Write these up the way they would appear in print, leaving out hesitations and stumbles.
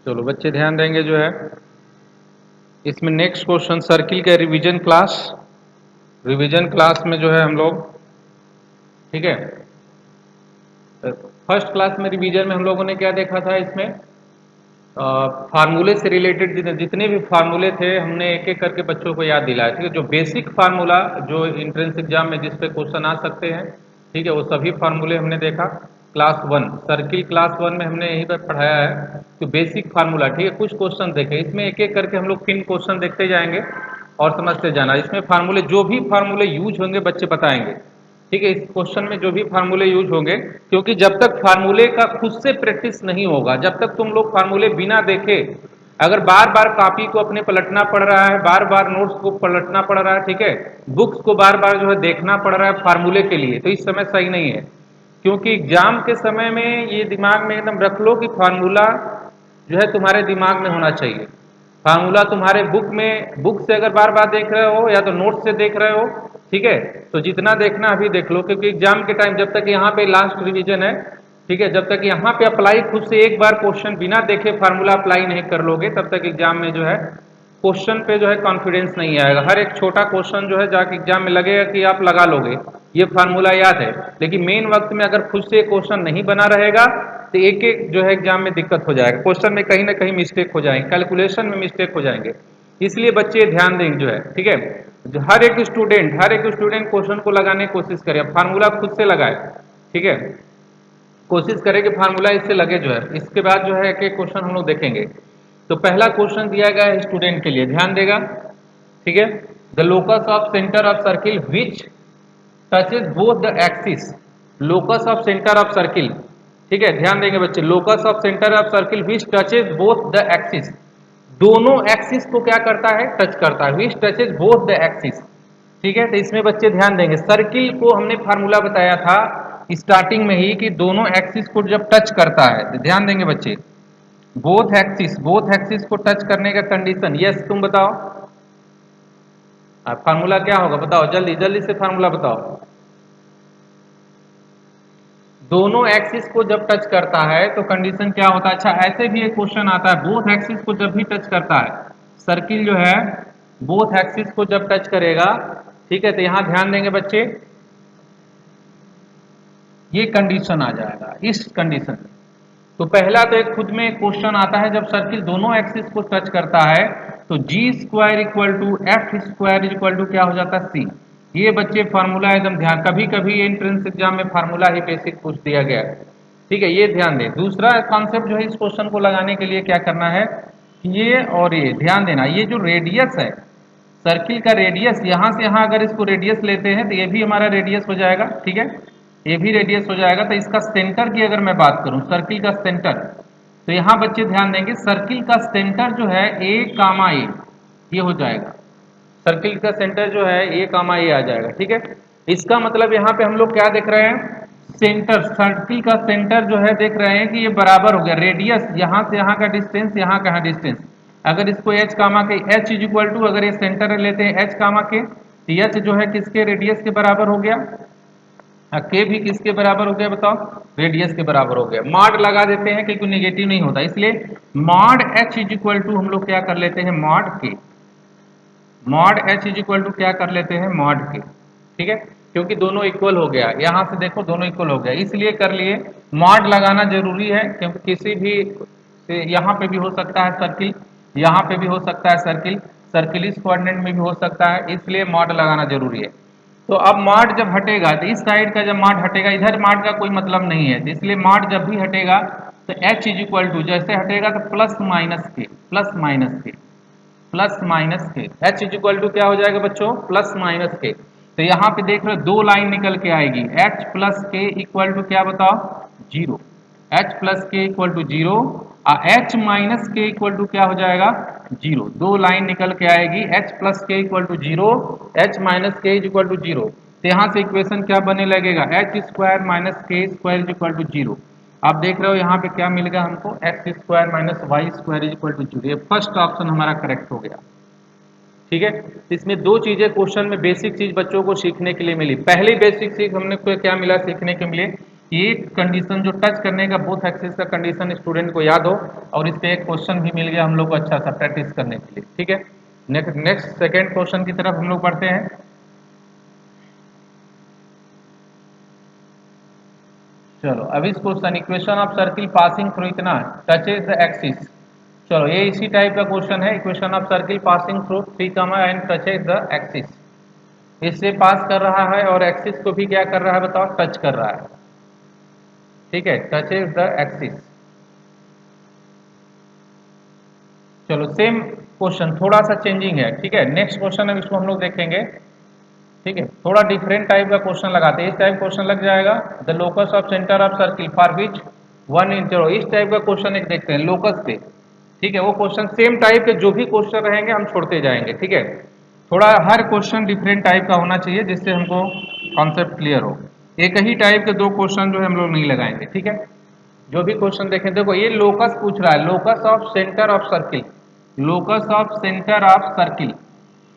चलो बच्चे ध्यान देंगे जो है इसमें नेक्स्ट क्वेश्चन सर्किल का रिवीजन क्लास। रिवीजन क्लास में जो है हम लोग, ठीक है, फर्स्ट क्लास में रिवीजन में हम लोगों ने क्या देखा था, इसमें फार्मूले से रिलेटेड जितने भी फार्मूले थे हमने एक एक करके बच्चों को याद दिलाया। ठीक है, जो बेसिक फार्मूला जो एंट्रेंस एग्जाम में जिस पे क्वेश्चन आ सकते हैं, ठीक है, वो सभी फार्मूले हमने देखा। Class one circle class one में हमने यहीं पर पढ़ाया है कि बेसिक फार्मूला। ठीक है, कुछ क्वेश्चन देखे, इसमें एक एक करके हम लोग फिर क्वेश्चन देखते जाएंगे और समझते जाना। इसमें फार्मूले जो भी फार्मूले यूज होंगे बच्चे बताएंगे। ठीक है, इस क्वेश्चन में जो भी फार्मूले यूज होंगे, क्योंकि जब तक फार्मूले का खुद से प्रैक्टिस नहीं होगा, जब तक तुम लोग फार्मूले बिना देखे, अगर बार बार कॉपी को अपने पलटना पड़ रहा है, बार बार नोट्स को पलटना पड़ रहा है, ठीक है, बुक्स को बार बार जो है देखना पड़ रहा है फार्मूले के लिए, तो इस समय सही नहीं है। क्योंकि एग्जाम के समय में ये दिमाग में एकदम रख लो कि फार्मूला जो है तुम्हारे दिमाग में होना चाहिए। फार्मूला तुम्हारे बुक से अगर बार बार देख रहे हो या तो नोट से देख रहे हो, ठीक है, तो जितना देखना अभी देख लो, क्योंकि एग्जाम के टाइम जब तक यहाँ पे लास्ट रिवीजन है, ठीक है, जब तक यहाँ पे अप्लाई खुद से एक बार क्वेश्चन बिना देखे फार्मूला अप्लाई नहीं कर लोगे, तब तक एग्जाम में जो है क्वेश्चन पे जो है कॉन्फिडेंस नहीं आएगा। हर एक छोटा क्वेश्चन जो है जाके एग्जाम में लगेगा कि आप लगा लोगे, ये फार्मूला याद है, लेकिन मेन वक्त में अगर खुद से क्वेश्चन नहीं बना रहेगा तो एक एक जो है एग्जाम में दिक्कत हो जाएगा, क्वेश्चन में कहीं ना कहीं मिस्टेक हो जाएंगे, कैलकुलेशन में मिस्टेक हो जाएंगे। इसलिए बच्चे ध्यान देंगे जो है, ठीक है, हर एक स्टूडेंट क्वेश्चन को लगाने की कोशिश करे, फार्मूला खुद से लगाए, ठीक है, कोशिश करें कि फार्मूला इससे लगे जो है। इसके बाद जो है एक एक क्वेश्चन हम लोग देखेंगे। तो पहला क्वेश्चन दिया गया है स्टूडेंट के लिए, ध्यान देगा, ठीक है, the locus of centre of circle which touches both the axis. Locus of centre of circle, ठीक है, ध्यान देंगे बच्चे, locus of centre of circle which touches both the axis, दोनों एक्सिस को क्या करता है, टच करता है, विच टचेस बोथ द एक्सिस। ठीक है, तो इसमें बच्चे ध्यान देंगे, सर्किल को हमने फार्मूला बताया था स्टार्टिंग में ही कि दोनों एक्सिस को जब टच करता है, तो ध्यान देंगे बच्चे, बोथ एक्सिस को टच करने का कंडीशन, यस तुम बताओ फार्मूला क्या होगा, बताओ जल्दी जल्दी से फार्मूला बताओ। दोनों एक्सिस को जब टच करता है तो कंडीशन क्या होता है। अच्छा, ऐसे भी एक क्वेश्चन आता है, बोथ एक्सिस को जब भी टच करता है सर्किल जो है, बोथ एक्सिस को जब टच करेगा, ठीक है, तो यहां ध्यान देंगे बच्चे, ये कंडीशन आ जाएगा इस कंडीशन में। तो पहला तो एक खुद में क्वेश्चन आता है, जब सर्किल दोनों एक्सिस को टच करता है तो g square equal to f square equal to क्या हो जाता है, सी। ये बच्चे फार्मूला एकदम ध्यान, कभी कभी एंट्रेंस एग्जाम में फार्मूला ही बेसिक पूछ दिया गया है, ठीक है, ये ध्यान दें। दूसरा कॉन्सेप्ट जो है इस क्वेश्चन को लगाने के लिए क्या करना है, ये और ये ध्यान देना, ये जो रेडियस है सर्किल का, रेडियस यहां से यहां अगर इसको रेडियस लेते हैं तो ये भी हमारा रेडियस हो जाएगा, ठीक है, ये भी रेडियस हो जाएगा। तो इसका सेंटर की अगर मैं बात करूं, सर्किल का सेंटर, तो यहां बच्चे ध्यान देंगे, सर्किल का सेंटर जो है ए कामा ए, ये हो जाएगा, सर्किल का सेंटर जो है ए कामा ए आ जाएगा, ठीक है। इसका मतलब यहाँ पे हम लोग क्या देख रहे हैं, सेंटर, सर्किल का सेंटर जो है देख रहे हैं कि ये बराबर हो गया, रेडियस यहाँ से यहाँ का डिस्टेंस, यहाँ का डिस्टेंस, अगर इसको एच कामा के, एच इज इक्वल टू, अगर ये सेंटर लेते हैं एच कामा के, तो एच जो है किसके, रेडियस के बराबर हो गया, के भी किसके बराबर हो गया बताओ, रेडियस के बराबर हो गया। मॉड लगा देते हैं क्योंकि नेगेटिव नहीं होता, इसलिए mod H is equal to हम लोग क्या कर लेते हैं, mod K, mod H is equal to क्या कर लेते हैं, मॉड के, ठीक है, क्योंकि दोनों इक्वल हो गया, यहां से देखो दोनों इक्वल हो गया, इसलिए कर लिए। मॉड लगाना जरूरी है क्योंकि किसी भी यहाँ पे भी हो सकता है सर्किल, यहाँ पे भी हो सकता है सर्किल, सर्किल इस कोऑर्डिनेट में भी हो सकता है, इसलिए मॉड लगाना जरूरी है। तो अब मॉड जब हटेगा, तो इस साइड का जब मॉड हटेगा, इधर मॉड का कोई मतलब नहीं है, तो इसलिए मॉड जब भी हटेगा तो एच इज इक्वल टू जैसे हटेगा तो प्लस माइनस के, प्लस माइनस के, प्लस माइनस के, एच इज इक्वल टू क्या हो जाएगा बच्चों, प्लस माइनस के। तो यहाँ पे देख रहे हो दो लाइन निकल के आएगी, H plus K equal to क्या बताओ, zero, H plus K equal to zero, और H minus K equal to क्या हो जाएगा, जीरो। दो लाइन निकल के आएगी, H plus K equal to zero, H minus K is equal to zero. तो यहाँ से इक्वेशन क्या बनने लगेगा, H square minus K square is equal to zero. आप देख रहे हो यहाँ पे क्या मिलेगा हमको, X square minus Y square is equal to zero. ये फर्स्ट ऑप्शन हमारा करेक्ट हो गया, ठीक है। इसमें दो चीजें क्वेश्चन में बेसिक चीज बच्चों को सीखने के लिए मिली। पहली बेसिक सीख हमने को क्या मिला सीखने के मिले ये कंडीशन जो टच करने का बोथ एक्सिस का कंडीशन स्टूडेंट को याद हो, और इस पे एक क्वेश्चन भी मिल गया हम लोग को अच्छा सा प्रैक्टिस करने के लिए। ठीक है, नेक्स्ट सेकेंड क्वेश्चन की तरफ हम लोग बढ़ते हैं। चलो अब इस question, equation of circle passing through इतना टचेज द एक्सिस। चलो ये इसी टाइप का क्वेश्चन है, equation of circle passing through 3 and touches the axis. इससे पास कर रहा है और एक्सिस को भी क्या कर रहा है बताओ, टच कर रहा है। ठीक है, टचेज द एक्सिस। चलो सेम क्वेश्चन, थोड़ा सा चेंजिंग है। ठीक है, नेक्स्ट क्वेश्चन है, इसको हम लोग देखेंगे। ठीक है, थोड़ा डिफरेंट टाइप का क्वेश्चन लगाते हैं। इस टाइप क्वेश्चन लग जाएगा, the locus of centre of circle for which 1 inch. चलो इस टाइप का क्वेश्चन एक देखते हैं लोकस पे। ठीक है, वो क्वेश्चन सेम टाइप के जो भी क्वेश्चन रहेंगे हम छोड़ते जाएंगे। ठीक है, थोड़ा हर क्वेश्चन डिफरेंट टाइप का होना चाहिए जिससे हमको कॉन्सेप्ट क्लियर हो। एक ही टाइप के दो क्वेश्चन जो है हम लोग नहीं लगाएंगे। ठीक है, जो भी क्वेश्चन देखें, देखो ये लोकस पूछ रहा है, locus of centre of circle, locus of centre of circle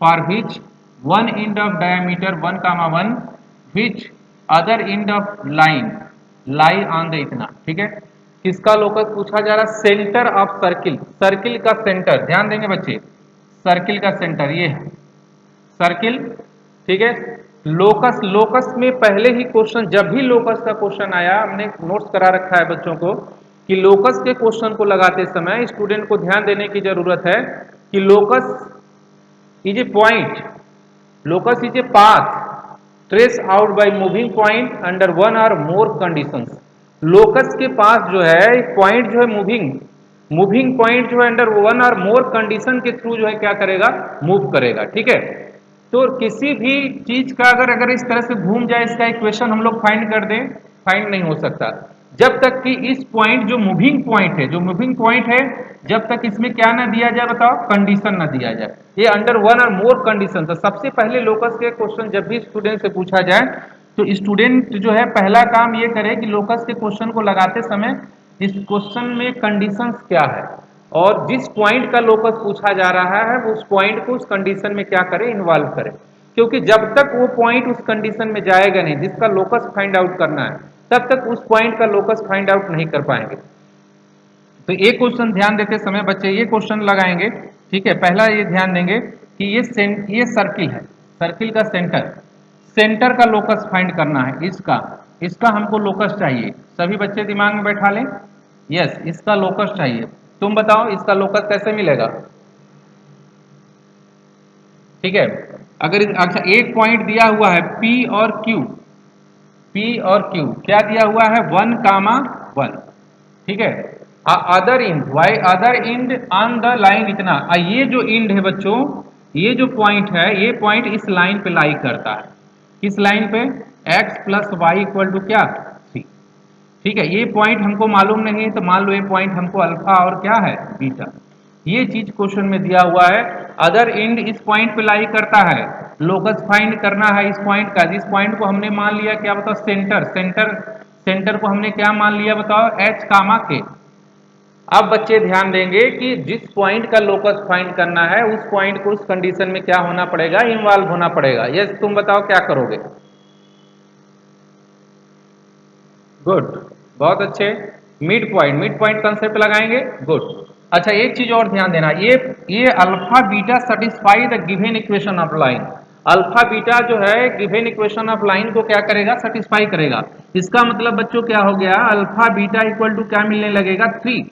for which 1 inch of diameter 1, 1 which other end of line lie on the इतना। ठीक है, किसका लोकस पूछा जा रहा है, सेंटर ऑफ सर्किल, सर्किल का सेंटर, ध्यान देंगे बच्चे, सर्किल का सेंटर ये है सर्किल। ठीक है, लोकस, लोकस में पहले ही क्वेश्चन, जब भी लोकस का क्वेश्चन आया हमने नोट्स करा रखा है बच्चों को कि लोकस के क्वेश्चन को लगाते समय स्टूडेंट को ध्यान देने की जरूरत है कि locus is a point, locus is a path traced out by moving point under one or more conditions। locus के पास जो है एक पॉइंट जो है मूविंग पॉइंट जो है अंडर वन और मोर कंडीशन के थ्रू जो है क्या करेगा, मूव करेगा। ठीक है, तो किसी भी चीज का अगर इस तरह से घूम जाए, इसका इक्वेशन हम लोग फाइंड कर दें, फाइंड नहीं हो सकता जब तक कि इस पॉइंट जो मूविंग पॉइंट है, जो मूविंग पॉइंट है, जब तक इसमें क्या ना दिया जाए बताओ, कंडीशन ना दिया जाए, ये अंडर वन और मोर कंडीशन। तो सबसे पहले लोकस के क्वेश्चन जब भी स्टूडेंट से पूछा जाए तो स्टूडेंट जो है पहला काम ये करे कि लोकस के क्वेश्चन को लगाते समय इस क्वेश्चन में कंडीशंस क्या है, और जिस पॉइंट का लोकस पूछा जा रहा है उस पॉइंट को उस कंडीशन में क्या करे, इन्वॉल्व करे। क्योंकि जब तक वो पॉइंट उस कंडीशन में जाएगा नहीं जिसका लोकस फाइंड आउट करना है, तब तक उस पॉइंट का लोकस फाइंड आउट नहीं कर पाएंगे। तो एक क्वेश्चन ध्यान देते समय बच्चे ये क्वेश्चन लगाएंगे। ठीक है, पहला ये ध्यान देंगे कि ये सर्किल है, सर्किल का सेंटर, सेंटर का लोकस फाइंड करना है, इसका इसका हमको लोकस चाहिए। सभी बच्चे दिमाग में बैठा लें, यस इसका लोकस चाहिए। तुम बताओ इसका लोकस कैसे मिलेगा। ठीक है, अगर अच्छा एक पॉइंट दिया हुआ है P और Q, P और Q क्या दिया हुआ है, 1, 1। ठीक है, other end, why other end on the line इतना, ये जो इंड है बच्चों, ये जो पॉइंट है, ये पॉइंट इस लाइन पे लाई करता है, किस लाइन पे, x plus Y equal to क्या 3। ठीक है, ये पॉइंट हमको मालूम नहीं है तो मान लो ये पॉइंट हमको अल्फा और क्या है बीटा, ये चीज क्वेश्चन में दिया हुआ है। अदर इंड इस पॉइंट पे लाई करता है, लोकस फाइंड करना है इस पॉइंट का, जिस पॉइंट को हमने मान लिया क्या बताओ, सेंटर, सेंटर को हमने क्या मान लिया बताओ, h कामा के। अब बच्चे ध्यान देंगे कि जिस पॉइंट का लोकस फाइंड करना है उस पॉइंट को उस कंडीशन में क्या होना पड़ेगा, इन्वॉल्व होना पड़ेगा। यस तुम बताओ क्या करोगे। गुड, बहुत अच्छे, मिड पॉइंट कंसेप्ट लगाएंगे, गुड। अच्छा एक चीज और ध्यान देना, ये alpha beta satisfy the given equation of line, alpha beta जो है गिवन इक्वेशन ऑफ लाइन को क्या करेगा, सेटिस्फाई करेगा। इसका मतलब बच्चों क्या हो गया, अल्फा बीटा इक्वल टू क्या मिलने लगेगा 3,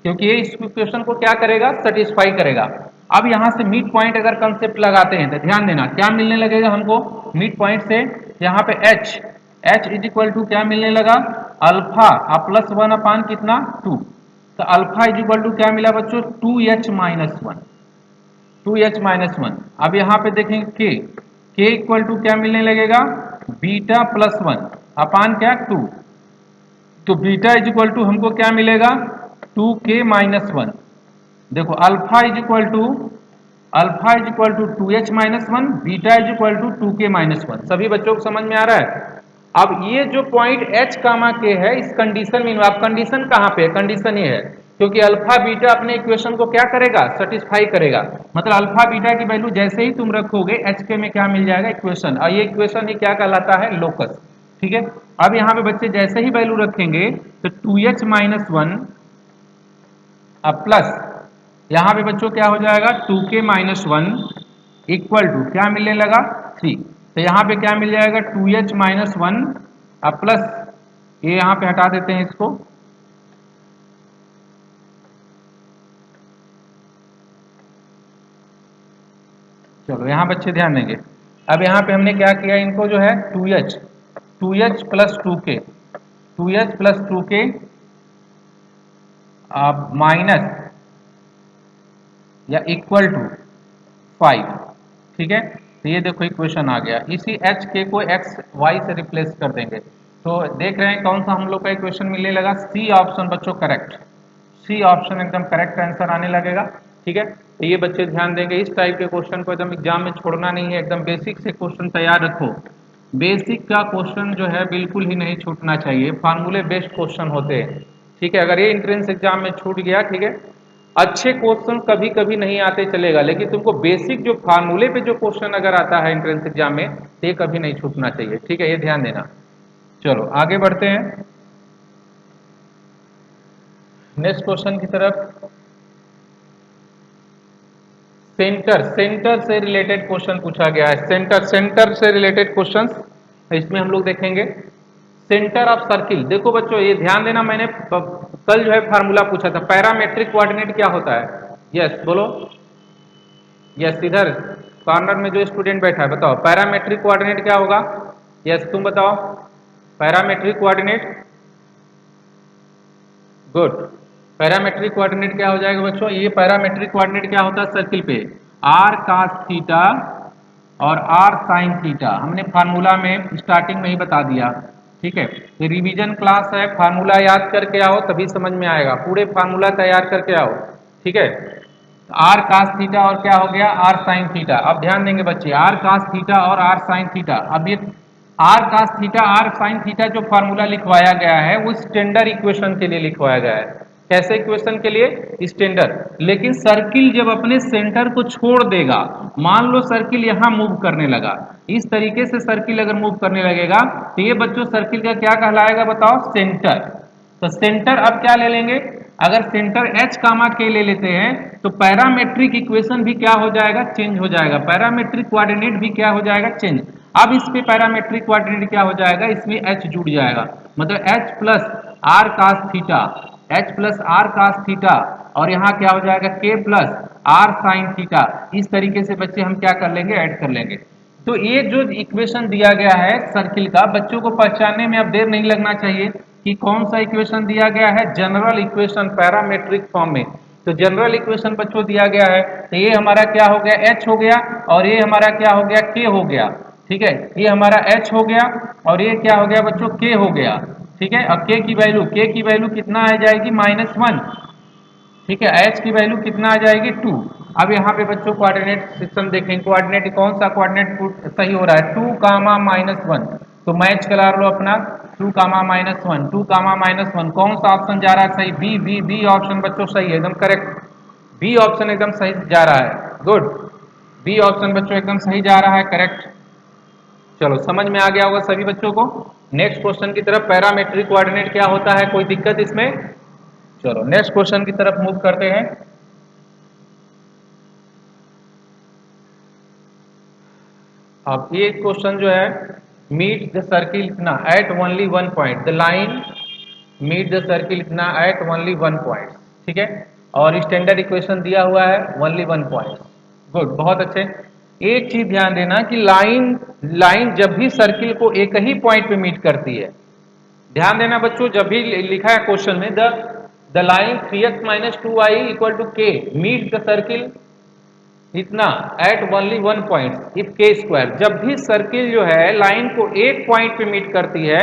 क्योंकि ये इस इक्वेशन को क्या करेगा, सेटिस्फाई करेगा। अब यहां से मिड पॉइंट अगर कंसेप्ट लगाते हैं तो ध्यान देना क्या मिलने लगेगा हमको मिड पॉइंट से, यहाँ पे एच इज इक्वल टू क्या मिलने लगा, अल्फा प्लस 1 अपान कितना 2। तो अल्फा इज इक्वल टू क्या मिला बच्चों, 2h-1, 2h-1। अब यहाँ पे देखेंगे के इक्वल टू क्या मिलने लगेगा, बीटा प्लस 1 अपान क्या 2। तो बीटा इज इक्वल टू हमको क्या मिलेगा, 2k-1। देखो alpha is equal to 2h-1, beta is equal to 2k-1। सभी बच्चों को समझ में आ रहा है। अब ये जो पॉइंट h कामा के है इस कंडीशन में, अब कंडीशन कहाँ पे है, कंडीशन ये है क्योंकि अल्फा बीटा अपने इक्वेशन को क्या करेगा, सेटिस्फाई करेगा। मतलब अल्फा बीटा की वैल्यू जैसे ही तुम रखोगे एच के में क्या मिल जाएगा, इक्वेशन, और ये इक्वेशन ही क्या कहलाता है, लोकस। ठीक है। अब यहाँ पे बच्चे जैसे ही वैल्यू रखेंगे तो 2h माइनस वन अब प्लस यहाँ पे बच्चों क्या हो जाएगा 2k minus one equal to क्या मिलने लगा 3। तो यहाँ पे क्या मिल जाएगा 2h माइनस वन अब प्लस ये यहाँ पे हटा देते हैं इसको, चलो यहाँ बच्चे ध्यान देंगे। अब यहाँ पे हमने क्या किया इनको जो है 2h plus 2k 2h plus 2k अब माइनस या इक्वल टू 5, ठीक है। तो ये देखो इक्वेशन आ गया, इसी एच के को एक्स वाई से रिप्लेस कर देंगे तो देख रहे हैं कौन सा हम लोग का इक्वेशन मिलने लगा, सी ऑप्शन बच्चों करेक्ट, सी ऑप्शन एकदम करेक्ट आंसर आने लगेगा, ठीक है। तो ये बच्चे ध्यान देंगे, इस टाइप के क्वेश्चन को एकदम एग्जाम में छोड़ना नहीं है, एकदम बेसिक से क्वेश्चन तैयार रखो। बेसिक का क्वेश्चन जो है बिल्कुल ही नहीं छूटना चाहिए, फार्मूले बेस्ड क्वेश्चन होते हैं, ठीक है। अगर ये एंट्रेंस एग्जाम में छूट गया, ठीक है, अच्छे क्वेश्चन कभी कभी नहीं आते चलेगा, लेकिन तुमको बेसिक जो फार्मूले पे जो क्वेश्चन अगर आता है एंट्रेंस एग्जाम में तो ये कभी नहीं छूटना चाहिए, ठीक है, ये ध्यान देना। चलो आगे बढ़ते हैं नेक्स्ट क्वेश्चन की तरफ। सेंटर से रिलेटेड क्वेश्चन पूछा गया है, सेंटर से रिलेटेड क्वेश्चन इसमें हम लोग देखेंगे। सेंटर ऑफ सर्किल, देखो बच्चों ये ध्यान देना, मैंने कल जो है फार्मूला पूछा था, पैरामेट्रिक कोऑर्डिनेट क्या होता है, यस बोलो, यस इधर कॉर्नर में जो स्टूडेंट बैठा है बताओ पैरामेट्रिक कोऑर्डिनेट क्या होगा, यस तुम बताओ parametric coordinate, good. Parametric coordinate क्या हो जाएगा बच्चों, ये पैरामेट्रिक कोऑर्डिनेट क्या होता है सर्किल पे, आर कास थीटा और आर साइन थीटा, हमने फार्मूला में स्टार्टिंग में ही बता दिया, ठीक है। ये रिवीजन क्लास है, फार्मूला याद करके आओ तभी समझ में आएगा, पूरे फार्मूला तैयार करके आओ, ठीक है। आर कास थीटा और क्या हो गया आर साइन थीटा, अब ध्यान देंगे बच्चे आर कास थीटा और आर साइन थीटा, अब ये R cos theta R sine theta जो फार्मूला लिखवाया गया है वो स्टैंडर्ड इक्वेशन के लिए लिखवाया गया है, कैसे इक्वेशन के लिए स्टैंडर्ड, लेकिन सर्किल जब अपने सेंटर को छोड़ देगा, मान लो सर्किल यहां मूव करने लगा, इस तरीके से सर्किल अगर मूव करने लगेगा तो ये बच्चों सर्किल का क्या कहलाएगा बताओ सेंटर। तो सेंटर अब क्या ले लेंगे, अगर सेंटर h कामा k ले लेते हैं तो पैरामेट्रिक इक्वेशन भी क्या हो जाएगा चेंज हो जाएगा, पैरामेट्रिक कोऑर्डिनेट भी क्या हो जाएगा चेंज। अब इस पे पैरामेट्रिक कोऑर्डिनेट क्या हो जाएगा, इसमें h जुड़ जाएगा, मतलब h plus r cos theta, h plus r cos theta और यहाँ क्या हो जाएगा k plus r sine theta, इस तरीके से बच्चे हम क्या कर लेंगे ऐड कर लेंगे। तो ये जो इक्वेशन दिया गया है सर्किल का, बच्चों को पहचानने में अब देर नहीं लगना चाहिए कि कौन सा इक्वेशन दिया गया है, जनरल इक्वेशन पैरामेट्रिक फॉर्म में। तो जनरल इक्वेशन बच्चों दिया गया है, तो ये हमारा क्या हो गया h हो गया और ये हमारा क्या हो गया k हो गया, ठीक है, ये हमारा h हो गया और ये क्या हो गया बच्चों k हो गया, ठीक है। अब k की वैल्यू कितना आ जाएगी -1, ठीक है, h की वैल्यू कितना आ जाएगी 2। अब यहाँ पे बच्चों कोऑर्डिनेट सिस्टम देखें, कोऑर्डिनेट कौन सा कोऑर्डिनेट सही हो रहा है 2 कामा -1, तो मैच करा लो अपना 2 कामा -1, 2 कामा -1 कौन सा ऑप्शन जा रहा है सही, बी ऑप्शन बच्चों सही है एकदम करेक्ट, बी ऑप्शन एकदम सही जा रहा है, गुड, बी ऑप्शन बच्चों एकदम सही जा रहा है करेक्ट। चलो समझ में आ गया होगा सभी बच्चों को। नेक्स्ट क्वेश्चन की तरफ, पैरामेट्रिक कोऑर्डिनेट क्या होता है, कोई दिक्कत इसमें, चलो नेक्स्ट क्वेश्चन की तरफ मूव करते हैं। अब ये क्वेश्चन जो है मीट द सर्किल इतना at only one point, the line meet the circle इतना एट ओनली वन पॉइंट, ठीक है, और स्टैंडर्ड इक्वेशन दिया हुआ है ओनली वन पॉइंट, गुड बहुत अच्छे। एक चीज ध्यान देना कि लाइन जब भी सर्किल को एक ही पॉइंट पे मीट करती है, ध्यान देना बच्चों, जब भी लिखा है क्वेश्चन में the line 3x minus 2y equal to k meet the circle इतना at only one point if k square, जब भी सर्किल जो है लाइन को एक पॉइंट पे मीट करती है,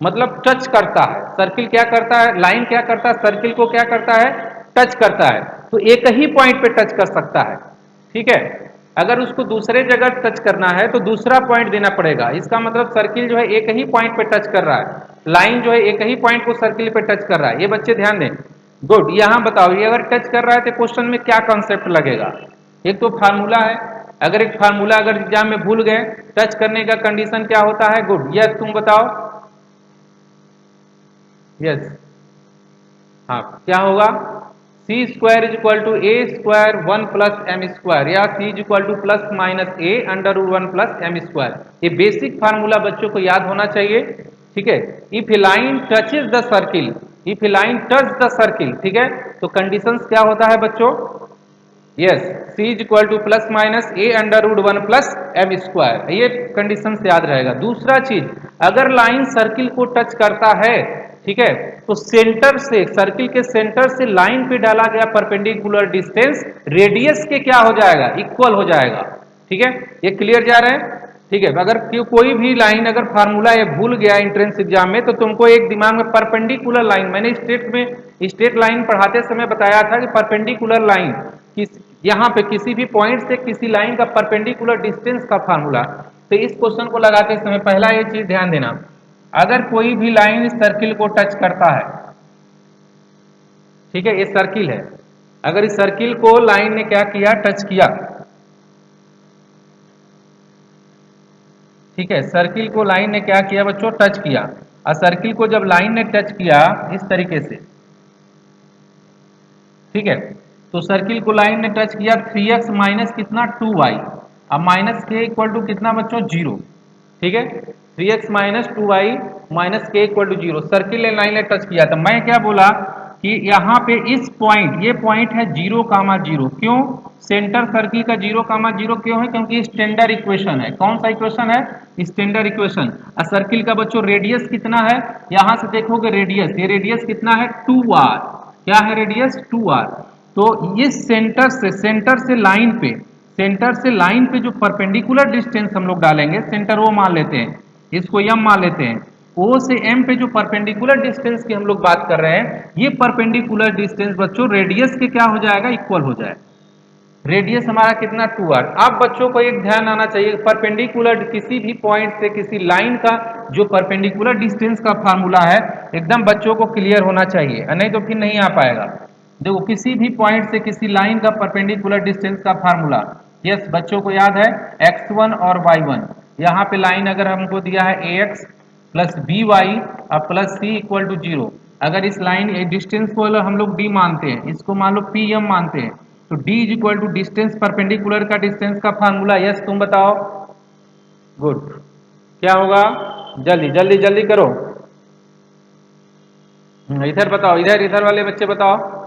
मतलब टच करता है, सर्किल क्या करता है, लाइन क्या करता है, सर्किल को क्या करता है टच करता है, तो एक ही पॉइंट पे टच कर सकता है, ठीक है। अगर उसको दूसरे जगह टच करना है तो दूसरा पॉइंट देना पड़ेगा, इसका मतलब सर्किल जो है एक ही पॉइंट पे टच कर रहा है, लाइन जो है एक ही पॉइंट को सर्किल पे टच कर रहा है, ये बच्चे ध्यान दें, गुड। यहां बताओ ये अगर टच कर रहा है तो क्वेश्चन में क्या कॉन्सेप्ट लगेगा, एक तो फार्मूला है, अगर एक फार्मूला अगर एग्जाम में भूल गए टच करने का कंडीशन क्या होता है, गुड, यस तुम बताओ यस, हाँ क्या होगा, c square is equal to a square 1 plus m square, या c is equal to plus minus a under root 1 plus m square. ये बेसिक फार्मूला बच्चों को याद होना चाहिए, ठीक है। If a line touches the circle, if a line touch the circle, ठीक है, तो कंडीशंस क्या होता है बच्चों, yes, c is equal to plus minus a under root 1 plus m square, ये कंडीशन याद रहेगा। दूसरा चीज, अगर लाइन सर्किल को टच करता है, ठीक है, तो सेंटर से, सर्किल के सेंटर से लाइन पे डाला गया परपेंडिकुलर डिस्टेंस रेडियस के क्या हो जाएगा, इक्वल हो जाएगा, ठीक है। ये क्लियर जा रहा है, ठीक है। अगर कोई भी लाइन अगर फार्मूला ये भूल गया एंट्रेंस एग्जाम में, तो तुमको एक दिमाग में परपेंडिकुलर लाइन, मैंने स्ट्रेट लाइन पढ़ाते समय बताया था कि परपेंडिकुलर लाइन किस, यहाँ पे किसी भी पॉइंट से किसी लाइन का परपेंडिकुलर डिस्टेंस का फार्मूला। तो इस क्वेश्चन को लगाते समय पहला ये चीज ध्यान देना, अगर कोई भी लाइन सर्किल को टच करता है, ठीक है, ये सर्किल है, अगर इस सर्किल को लाइन ने क्या किया, टच किया, ठीक है, सर्किल को लाइन ने क्या किया बच्चों, टच किया, और सर्किल को जब लाइन ने टच किया इस तरीके से, ठीक है, तो सर्किल को लाइन ने टच किया, 3x माइनस कितना 2y, अब माइनस के इक्वल टू कितना बच्चों 0, ठीक है, 3x minus 2y minus K equal to 0, circle ने लाइन ने टच किया। तो मैं क्या बोला कि यहाँ पे इस पॉइंट, ये पॉइंट है 0,0, क्यों, सेंटर सर्किल का 0,0 क्यों है, क्योंकि स्टैंडर्ड इक्वेशन है, कौन सा इक्वेशन है, स्टैंडर्ड इक्वेशन। और सर्किल का बच्चों रेडियस कितना है, यहां से देखोगे रेडियस, ये रेडियस कितना है 2r, क्या है रेडियस 2r। तो इस सेंटर से लाइन पे, सेंटर से लाइन पे जो परपेंडिकुलर डिस्टेंस हम लोग डालेंगे, सेंटर वो मान लेते हैं, इसको m मान लेते हैं, O से m पे जो परपेंडिकुलर डिस्टेंस की हम लोग बात कर रहे हैं, ये परपेंडिकुलर डिस्टेंस बच्चों रेडियस के क्या हो जाएगा, इक्वल हो जाएगा। रेडियस हमारा कितना 2r। अब बच्चों को एक ध्यान आना चाहिए, परपेंडिकुलर किसी भी पॉइंट से किसी लाइन का जो परपेंडिकुलर डिस्टेंस का फार्मूला है, एकदम बच्चों को क्लियर होना चाहिए, नहीं तो फिर नहीं आ पाएगा। देखो किसी भी पॉइंट से किसी लाइन का परपेंडिकुलर डिस्टेंस का फार्मूला, यस बच्चों को याद है, x1 और y1, यहाँ पे लाइन अगर हमको दिया है ax प्लस बी वाई और प्लस सी इक्वल टू 0, अगर इस लाइन डिस्टेंस को हम लोग d मानते हैं, इसको मान लो pm मानते हैं, तो d is equal to distance, perpendicular का डिस्टेंस का फार्मूला, यस तुम बताओ, गुड, क्या होगा, जल्दी जल्दी जल्दी करो, इधर बताओ, इधर इधर वाले बच्चे बताओ,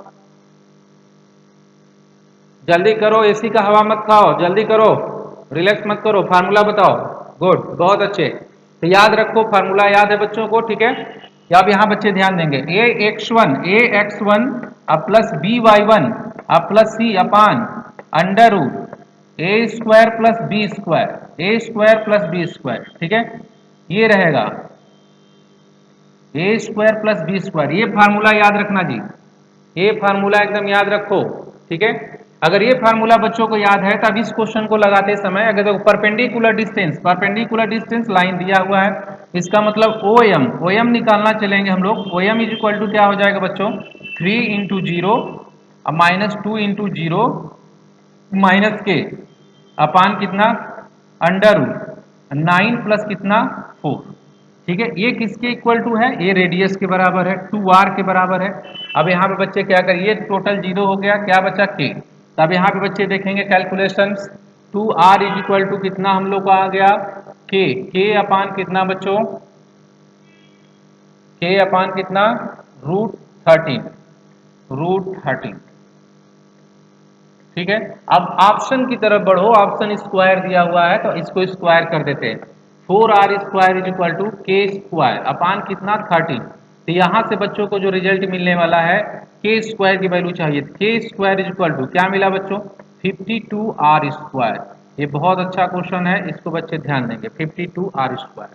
जल्दी करो, एसी का हवा मत खाओ, जल्दी करो, रिलैक्स मत करो, फार्मूला बताओ, गुड, बहुत अच्छे। तो याद रखो, फार्मूला याद है बच्चों को, ठीक है। या अब यहाँ बच्चे ध्यान देंगे, a x one plus b y one plus c upon under root a square plus b square, a square plus b square, ठीक है, ये रहेगा a square plus b square, ये फार्मूला याद रखना जी, ये फार्मूला एकदम याद रखो, ठीक है। अगर ये फार्मूला बच्चों को याद है, तब इस क्वेश्चन को लगाते समय, अगर देखो perpendicular distance, perpendicular distance line दिया हुआ है, इसका मतलब ओ एम निकालना चलेंगे हम लोग, O M is equal to क्या हो जाएगा बच्चों, 3 इंटू 0 माइनस 2 इंटू 0 माइनस के अपान कितना अंडर रूट 9 प्लस कितना 4, ठीक है। ये किसके इक्वल टू है, ये रेडियस के बराबर है, 2r के बराबर है। अब यहाँ पे बच्चे क्या करिए, टोटल 0 हो गया, क्या बचा k, तो अब यहाँ पे बच्चे देखेंगे calculations, 2r is equal to कितना हम लोग को आ गया k अपान कितना बच्चों, k अपान कितना रूट 13, ठीक है। अब ऑप्शन की तरफ बढ़ो, ऑप्शन स्क्वायर दिया हुआ है तो इसको स्क्वायर कर देते हैं, 4r square is equal to k square upon कितना 13, तो यहाँ से बच्चों को जो रिजल्ट मिलने वाला है, के स्क्वायर की वैल्यू चाहिए, के स्क्वायर इज इक्वल टू क्या मिला बच्चों 52r स्क्वायर। ये बहुत अच्छा क्वेश्चन है, इसको बच्चे ध्यान देंगे, 52r स्क्वायर।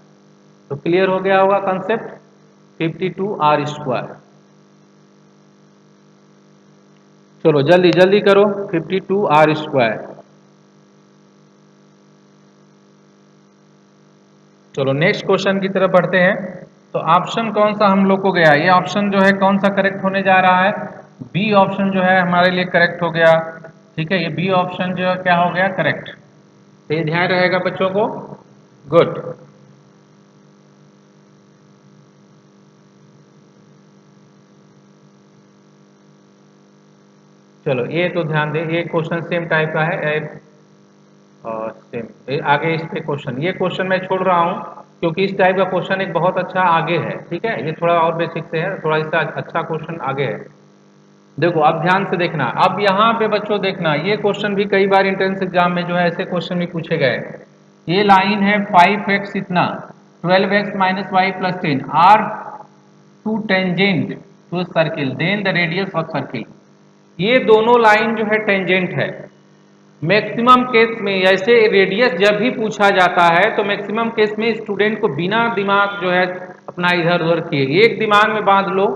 तो क्लियर हो गया होगा कंसेप्ट, 52r स्क्वायर। चलो जल्दी जल्दी करो, 52r स्क्वायर। चलो नेक्स्ट क्वेश्चन की तरफ बढ़ते हैं। तो ऑप्शन कौन सा हम लोग को गया, ये ऑप्शन जो है कौन सा करेक्ट होने जा रहा है, बी ऑप्शन जो है हमारे लिए करेक्ट हो गया, ठीक है, ये बी ऑप्शन जो है क्या हो गया करेक्ट, तो ये ध्यान रहेगा बच्चों को, गुड। चलो ये तो ध्यान दे, ये क्वेश्चन सेम टाइप का है और सेम आगे इस पे क्वेश्चन, ये क्वेश्चन मैं छोड़ रहा हूँ क्योंकि इस टाइप का क्वेश्चन एक बहुत अच्छा आगे है, ठीक है, ये थोड़ा और बेसिक से है, थोड़ा इससे अच्छा क्वेश्चन आगे है। देखो अब ध्यान से देखना, अब यहाँ पे बच्चों देखना, ये क्वेश्चन भी कई बार एंट्रेंस एग्जाम में जो है ऐसे क्वेश्चन भी पूछे गए। ये लाइन है 5x इतना 12x minus y plus 10 are two tangent to circle then the radius of circle. ये दोनों लाइन जो है टेंजेंट है। मैक्सिमम केस में ऐसे रेडियस जब भी पूछा जाता है तो मैक्सिमम केस में स्टूडेंट को बिना दिमाग जो है अपना इधर उधर किए एक दिमाग में बांध लो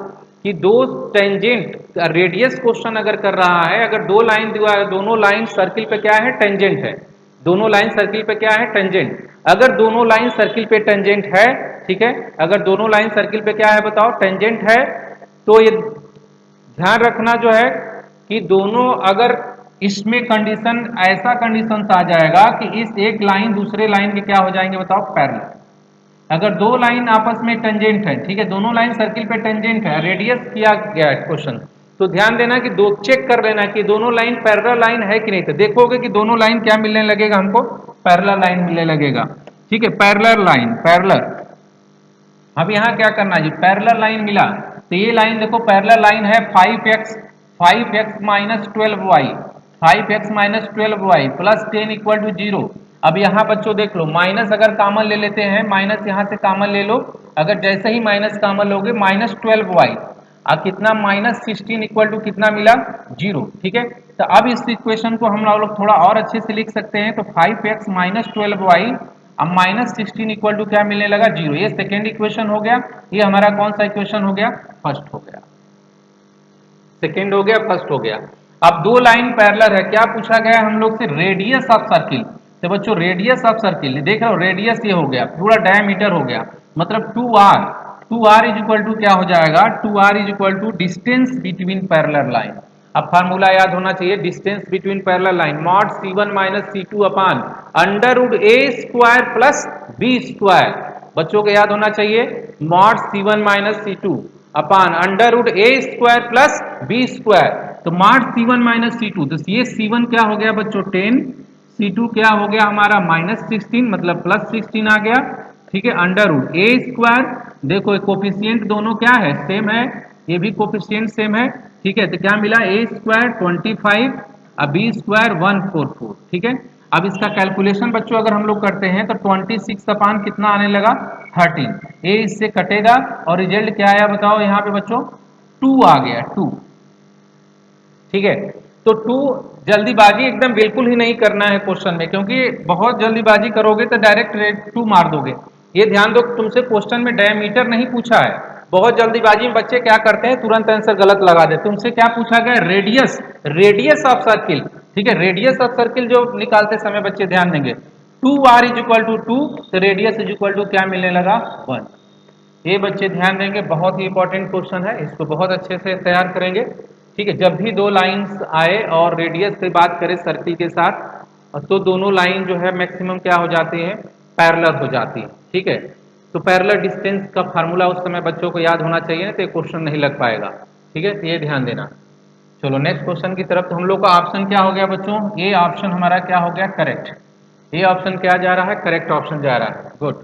कि दो टेंजेंट रेडियस क्वेश्चन अगर कर रहा है, अगर दो लाइन दोनों लाइन सर्किल पे क्या है, टेंजेंट है, दोनों लाइन सर्किल पे क्या है, टेंजेंट। अगर दोनों लाइन सर्किल पे टेंजेंट है, ठीक है, अगर दोनों लाइन सर्किल पे क्या है बताओ, टेंजेंट है, तो ये ध्यान रखना जो है कि दोनों अगर इसमें कंडीशन ऐसा कंडीशन आ जाएगा कि इस एक लाइन दूसरे लाइन के क्या हो जाएंगे बताओ, पैरेलल। अगर दो लाइन आपस में टेंजेंट है, ठीक है, दोनों लाइन सर्किल पे टेंजेंट है, रेडियस किया गया है क्वेश्चन, तो ध्यान देना कि दो चेक कर लेना कि दोनों लाइन पैरेलल लाइन है कि नहीं, तो देखोगे कि दोनों लाइन क्या मिलने लगेगा हमको, पैरेलल लाइन मिलने लगेगा, ठीक है, पैरेलल लाइन पैरेलल। अब यहाँ क्या करना है जी, पैरेलल लाइन मिला तो ये लाइन देखो पैरेलल लाइन है 5x minus 12y, 5x minus 12y plus 10 equal to 0। अब यहाँ बच्चों देख लो, माइनस अगर कामन ले लेते हैं, माइनस यहाँ से कामन ले लो, अगर जैसे ही माइनस कामन लोगे माइनस 12y, अब कितना माइनस 16 इक्वल टू कितना मिला, 0, ठीक है। तो अब इस इक्वेशन को हम लोग थोड़ा और अच्छे से लिख सकते हैं, तो 5x माइनस 12y अब माइनस 16 इक्वल टू क्या मिलने लगा, 0। ये सेकेंड इक्वेशन हो गया, ये हमारा कौन सा इक्वेशन हो गया, फर्स्ट हो गया, सेकेंड हो गया, फर्स्ट हो गया। अब दो लाइन पैरेलल है, क्या पूछा गया हम लोग से, रेडियस ऑफ सर्किल। तो बच्चों रेडियस ऑफ सर्किल देख रहे हो, रेडियस ये हो गया, पूरा डायमीटर हो गया, मतलब 2r इज इक्वल टू क्या हो जाएगा, 2r is equal to distance between parallel line. अब फार्मूला याद होना चाहिए, distance between parallel line mod c1 minus c2 upon under root a square plus b square. बच्चों को याद होना चाहिए mod c1 minus c2 upon under root a square plus b square. तो मॉड c1 माइनस c2, तो ये c1 क्या हो गया बच्चों 10, c2 क्या हो गया हमारा माइनस 16 मतलब प्लस 16 आ गया, ठीक है, अंडर रूट ए स्क्वायर, देखो कोफिशियंट दोनों क्या है, सेम है, ये भी कोफिशियंट सेम है, ठीक है, तो क्या मिला ए स्क्वायर 25 अब बी स्क्वायर 144, ठीक है। अब इसका कैलकुलेशन बच्चों अगर हम लोग करते हैं तो 26 अपान कितना आने लगा 13, ए इससे कटेगा और रिजल्ट क्या आया बताओ यहाँ पे बच्चों, 2 आ गया 2, ठीक है। तो 2 जल्दीबाजी एकदम बिल्कुल ही नहीं करना है क्वेश्चन में, क्योंकि बहुत जल्दीबाजी करोगे तो डायरेक्ट रेट 2 मार दोगे। ये ध्यान दो तुमसे क्वेश्चन में डायमीटर नहीं पूछा है, बहुत जल्दीबाजी में बच्चे क्या करते हैं तुरंत आंसर गलत लगा देते, तुमसे क्या पूछा गया, रेडियस, रेडियस ऑफ सर्किल, ठीक है, रेडियस ऑफ सर्किल जो निकालते समय बच्चे ध्यान देंगे 2r इज इक्वल टू 2, तो रेडियस इज इक्वल टू क्या मिलने लगा 1। ये बच्चे ध्यान देंगे, बहुत ही इंपॉर्टेंट क्वेश्चन है, इसको बहुत अच्छे से तैयार करेंगे, ठीक है। जब भी दो लाइंस आए और रेडियस से बात करें सर्किल के साथ तो दोनों लाइन जो है मैक्सिमम क्या हो जाती है, पैरेलल हो जाती है, ठीक है। तो पैरेलल डिस्टेंस का फार्मूला उस समय बच्चों को याद होना चाहिए, तो ये क्वेश्चन नहीं लग पाएगा, ठीक है, तो ये ध्यान देना। चलो नेक्स्ट क्वेश्चन की तरफ, तो हम लोग का ऑप्शन क्या हो गया बच्चों, ये ऑप्शन हमारा क्या हो गया, करेक्ट, ये ऑप्शन क्या जा रहा है, करेक्ट ऑप्शन जा रहा है, गुड।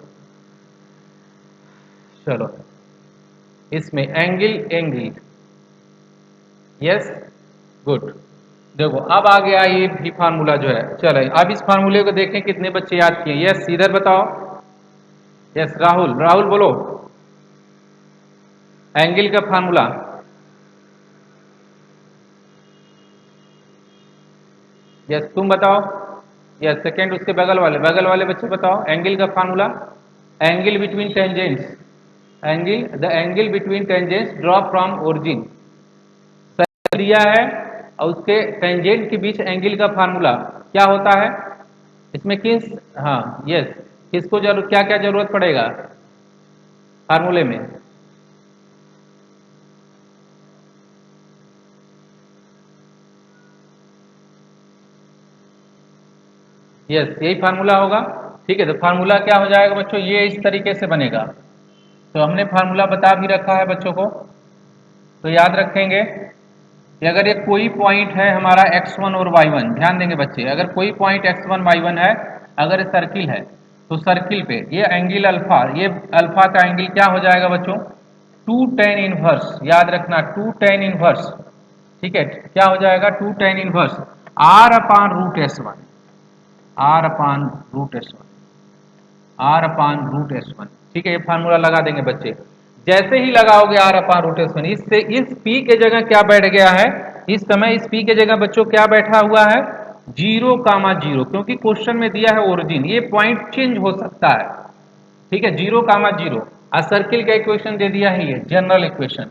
चलो इसमें एंगल एंगल यस गुड, देखो अब आ गया ये भी फार्मूला जो है, चलो अब इस फार्मूले को देखें कितने बच्चे याद किए, यस इधर बताओ, यस राहुल, राहुल बोलो एंगल का फार्मूला, यस तुम बताओ, यस सेकंड उसके बगल वाले बच्चे बताओ एंगल का formula, angle between tangents, angle the angle between tangents draw from origin दिया है और उसके टेंजेंट के बीच एंगल का फार्मूला क्या होता है, इसमें किस, हाँ यस किसको जरूरत, क्या क्या जरूरत पड़ेगा फार्मूले में, यस यही फार्मूला होगा, ठीक है। तो फार्मूला क्या हो जाएगा बच्चों, ये इस तरीके से बनेगा, तो हमने फार्मूला बता भी रखा है बच्चों को, तो याद रखेंगे कि अगर ये कोई पॉइंट है हमारा x1 और y1, ध्यान देंगे बच्चे, अगर कोई पॉइंट x1 y1 है, अगर ये सर्किल है तो सर्किल पे ये एंगल अल्फा, ये अल्फा का एंगल क्या हो जाएगा बच्चों, 2 tan इनवर्स, याद रखना 2 tan इनवर्स, ठीक है, क्या हो जाएगा 2 tan inverse r upon root s1, r upon root s1, r upon root s1, ठीक है, ये फार्मूला लगा देंगे बच्चे। जैसे ही लगाओगे r अपान रूट s1, इससे इस p के जगह क्या बैठ गया है, इस समय इस p के जगह बच्चों क्या बैठा हुआ है, 0,0, क्योंकि क्वेश्चन में दिया है ओरिजिन, ये पॉइंट चेंज हो सकता है, ठीक है, 0,0, और सर्किल का इक्वेशन दे दिया है, ये जनरल इक्वेशन,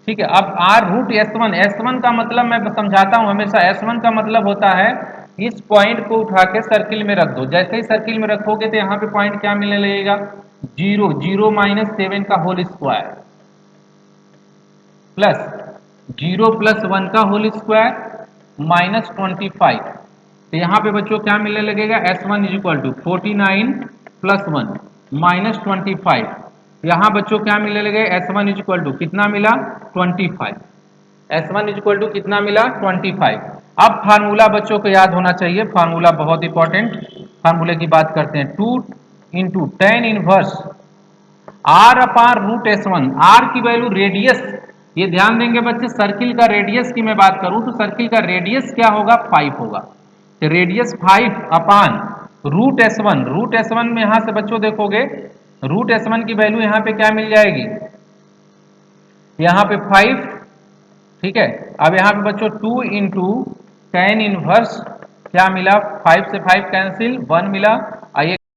ठीक है। अब r रूट s1, s1 का मतलब मैं समझाता हूं हमेशा, s1 का मतलब होता है इस पॉइंट को उठा के सर्किल में रख दो, जैसे ही सर्किल में रखोगे तो यहाँ पे पॉइंट क्या मिलने लगेगा, 0 का होल स्क्वायर प्लस 0+1 का होल स्क्वायर माइनस 25, तो यहाँ पे बच्चों क्या मिलने लगेगा, s1 equal to 49 plus 1 minus 25, यहाँ बच्चों क्या मिलने लगे, s1 इक्वल टू कितना मिला 25, s1 इक्वल टू कितना मिला 25। अब फार्मूला बच्चों को याद होना चाहिए, फार्मूला बहुत इंपॉर्टेंट, फार्मूले की बात करते हैं, 2 इंटू टेन इनवर्स r अपार रूट s1, r की वैल्यू रेडियस, ये ध्यान देंगे बच्चे, सर्किल का रेडियस की मैं बात करूं तो सर्किल का रेडियस क्या होगा, 5 होगा, तो रेडियस 5 अपान रूट s1 में यहां से बच्चों देखोगे रूट s1 की वैल्यू यहां पे क्या मिल जाएगी, यहां पे 5, ठीक है। अब यहां पे बच्चों 2 इंटू टेन इनवर्स क्या मिला, 5 से 5 कैंसिल, 1 मिला,